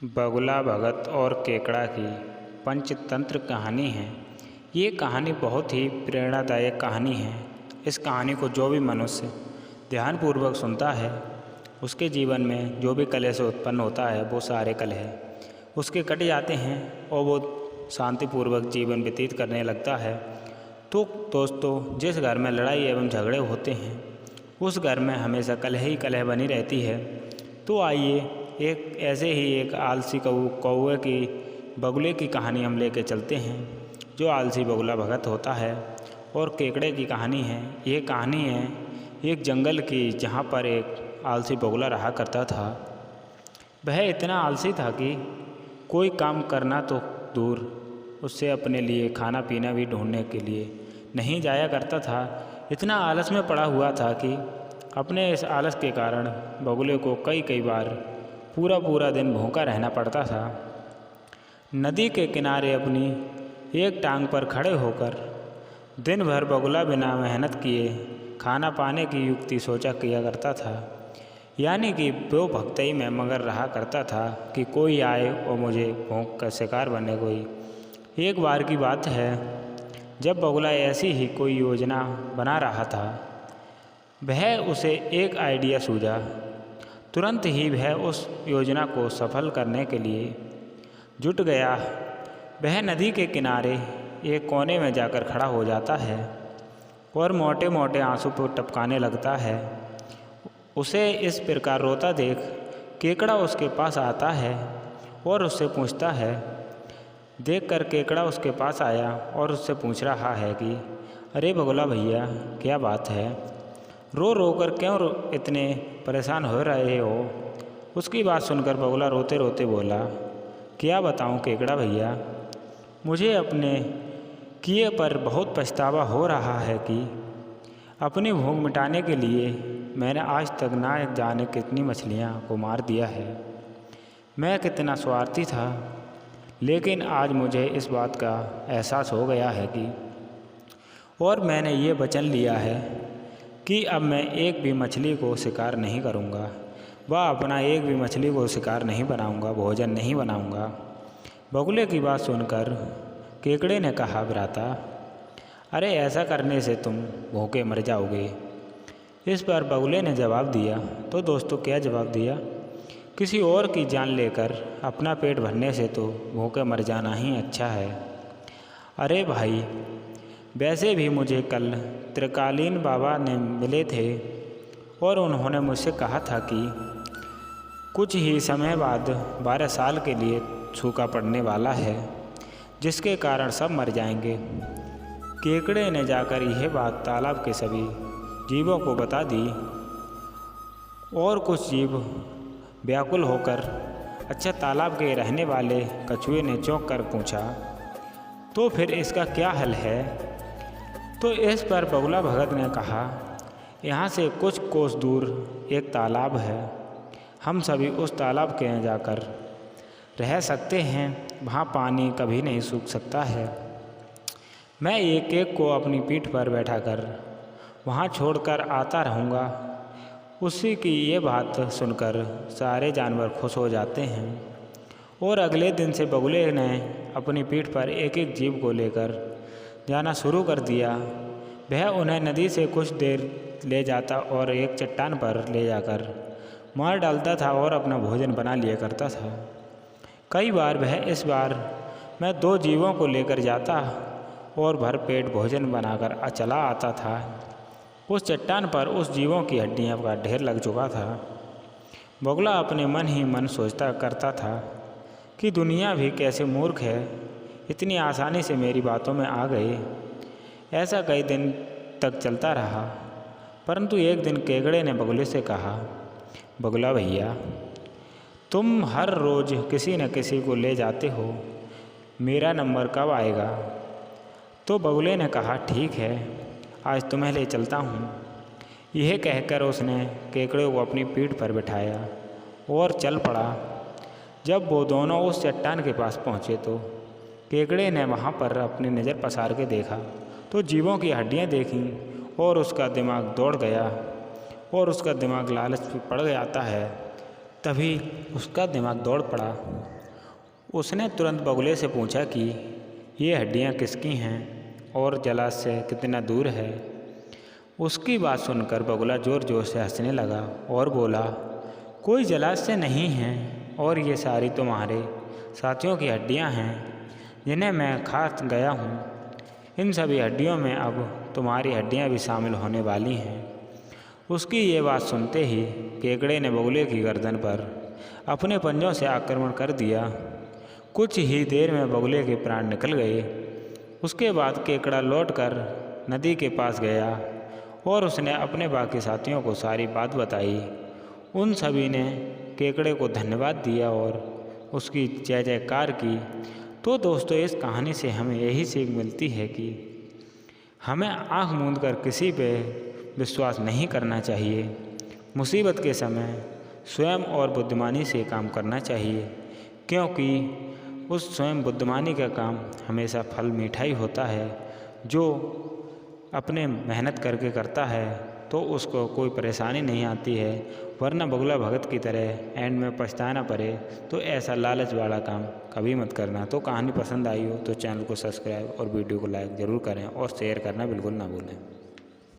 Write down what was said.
बगुला भगत और केकड़ा की पंचतंत्र कहानी है। ये कहानी बहुत ही प्रेरणादायक कहानी है। इस कहानी को जो भी मनुष्य ध्यानपूर्वक सुनता है उसके जीवन में जो भी कलेश से उत्पन्न होता है वो सारे कलह उसके कट जाते हैं और वो शांतिपूर्वक जीवन व्यतीत करने लगता है। तो दोस्तों, जिस घर में लड़ाई एवं झगड़े होते हैं उस घर में हमेशा कलह ही कलह बनी रहती है। तो आइए एक आलसी कौवे की बगुले की कहानी हम लेके चलते हैं, जो आलसी बगुला भगत होता है। और केकड़े की कहानी है। ये कहानी है एक जंगल की, जहाँ पर एक आलसी बगुला रहा करता था। वह इतना आलसी था कि कोई काम करना तो दूर, उससे अपने लिए खाना पीना भी ढूंढने के लिए नहीं जाया करता था। इतना आलस में पड़ा हुआ था कि अपने इस आलस के कारण बगुले को कई बार पूरा दिन भूखा रहना पड़ता था। नदी के किनारे अपनी एक टांग पर खड़े होकर दिन भर बगुला बिना मेहनत किए खाना पाने की युक्ति सोचा किया करता था। यानी कि वो भक्तई में मगर रहा करता था कि कोई आए और मुझे भूख का शिकार बने कोई। एक बार की बात है, जब बगुला ऐसी ही कोई योजना बना रहा था, वह उसे एक आइडिया सूझा। तुरंत ही वह उस योजना को सफल करने के लिए जुट गया। वह नदी के किनारे एक कोने में जाकर खड़ा हो जाता है और मोटे मोटे आंसू पर टपकाने लगता है। उसे इस प्रकार रोता देख केकड़ा उसके पास आता है और उससे पूछता है। देखकर केकड़ा उसके पास आया और उससे पूछ रहा है कि अरे बगुला भैया, क्या बात है, रो रो कर क्यों इतने परेशान हो रहे हो। उसकी बात सुनकर बगुला रोते रोते बोला, क्या बताऊं केकड़ा भैया, मुझे अपने किए पर बहुत पछतावा हो रहा है कि अपनी भूख मिटाने के लिए मैंने आज तक ना जाने कितनी मछलियां को मार दिया है। मैं कितना स्वार्थी था, लेकिन आज मुझे इस बात का एहसास हो गया है कि और मैंने ये वचन लिया है कि अब मैं एक भी मछली को शिकार नहीं करूँगा, वह अपना एक भी मछली को शिकार नहीं बनाऊँगा, भोजन नहीं बनाऊँगा। बगुले की बात सुनकर केकड़े ने कहा, भ्राता, अरे ऐसा करने से तुम भूखे मर जाओगे। इस पर बगुले ने जवाब दिया। तो दोस्तों, क्या जवाब दिया? किसी और की जान लेकर अपना पेट भरने से तो भूखे मर जाना ही अच्छा है। अरे भाई, वैसे भी मुझे कल त्रिकालीन बाबा ने मिले थे और उन्होंने मुझसे कहा था कि कुछ ही समय बाद 12 साल के लिए सूखा पड़ने वाला है, जिसके कारण सब मर जाएंगे। केकड़े ने जाकर यह बात तालाब के सभी जीवों को बता दी और कुछ जीव व्याकुल होकर, अच्छा, तालाब के रहने वाले कछुए ने चौंक कर पूछा, तो फिर इसका क्या हल है? तो इस पर बगुला भगत ने कहा, यहाँ से कुछ कोस दूर एक तालाब है, हम सभी उस तालाब के यहाँ जाकर रह सकते हैं, वहाँ पानी कभी नहीं सूख सकता है। मैं एक एक को अपनी पीठ पर बैठाकर वहाँ छोड़कर आता रहूँगा। उसी की ये बात सुनकर सारे जानवर खुश हो जाते हैं और अगले दिन से बगुले ने अपनी पीठ पर एक एक जीव को लेकर जाना शुरू कर दिया। वह उन्हें नदी से कुछ देर ले जाता और एक चट्टान पर ले जाकर मार डालता था और अपना भोजन बना लिया करता था। कई बार वह इस बार मैं 2 जीवों को लेकर जाता और भर पेट भोजन बनाकर चला आता था। उस चट्टान पर उस जीवों की हड्डियां का ढेर लग चुका था। बगुला अपने मन ही मन सोचता करता था कि दुनिया भी कैसे मूर्ख है, इतनी आसानी से मेरी बातों में आ गए। ऐसा कई दिन तक चलता रहा, परंतु एक दिन केकड़े ने बगुले से कहा, बगुला भैया, तुम हर रोज़ किसी न किसी को ले जाते हो, मेरा नंबर कब आएगा? तो बगुले ने कहा, ठीक है, आज तुम्हें ले चलता हूँ। यह कहकर उसने केकड़े को अपनी पीठ पर बिठाया और चल पड़ा। जब वो दोनों उस चट्टान के पास पहुँचे तो केकड़े ने वहाँ पर अपनी नज़र पसार के देखा तो जीवों की हड्डियाँ देखीं और उसका दिमाग दौड़ गया और उसका दिमाग लालच में पड़ जाता है। तभी उसका दिमाग दौड़ पड़ा। उसने तुरंत बगुले से पूछा कि ये हड्डियाँ किसकी हैं और जलाशय कितना दूर है। उसकी बात सुनकर बगुला ज़ोर ज़ोर से हंसने लगा और बोला, कोई जलाशय नहीं है और ये सारी तुम्हारे साथियों की हड्डियाँ हैं जिन्हें मैं खा गया हूँ। इन सभी हड्डियों में अब तुम्हारी हड्डियाँ भी शामिल होने वाली हैं। उसकी ये बात सुनते ही केकड़े ने बगुले की गर्दन पर अपने पंजों से आक्रमण कर दिया। कुछ ही देर में बगुले के प्राण निकल गए। उसके बाद केकड़ा लौटकर नदी के पास गया और उसने अपने बाकी साथियों को सारी बात बताई। उन सभी ने केकड़े को धन्यवाद दिया और उसकी जय जयकार की। तो दोस्तों, इस कहानी से हमें यही सीख मिलती है कि हमें आँख मूंद कर किसी पे विश्वास नहीं करना चाहिए। मुसीबत के समय स्वयं और बुद्धिमानी से काम करना चाहिए, क्योंकि उस स्वयं बुद्धिमानी का काम हमेशा फल मीठा ही होता है। जो अपने मेहनत करके करता है तो उसको कोई परेशानी नहीं आती है, वरना बगुला भगत की तरह एंड में पछताना पड़े तो ऐसा लालच वाला काम कभी मत करना। तो कहानी पसंद आई हो तो चैनल को सब्सक्राइब और वीडियो को लाइक ज़रूर करें और शेयर करना बिल्कुल ना भूलें।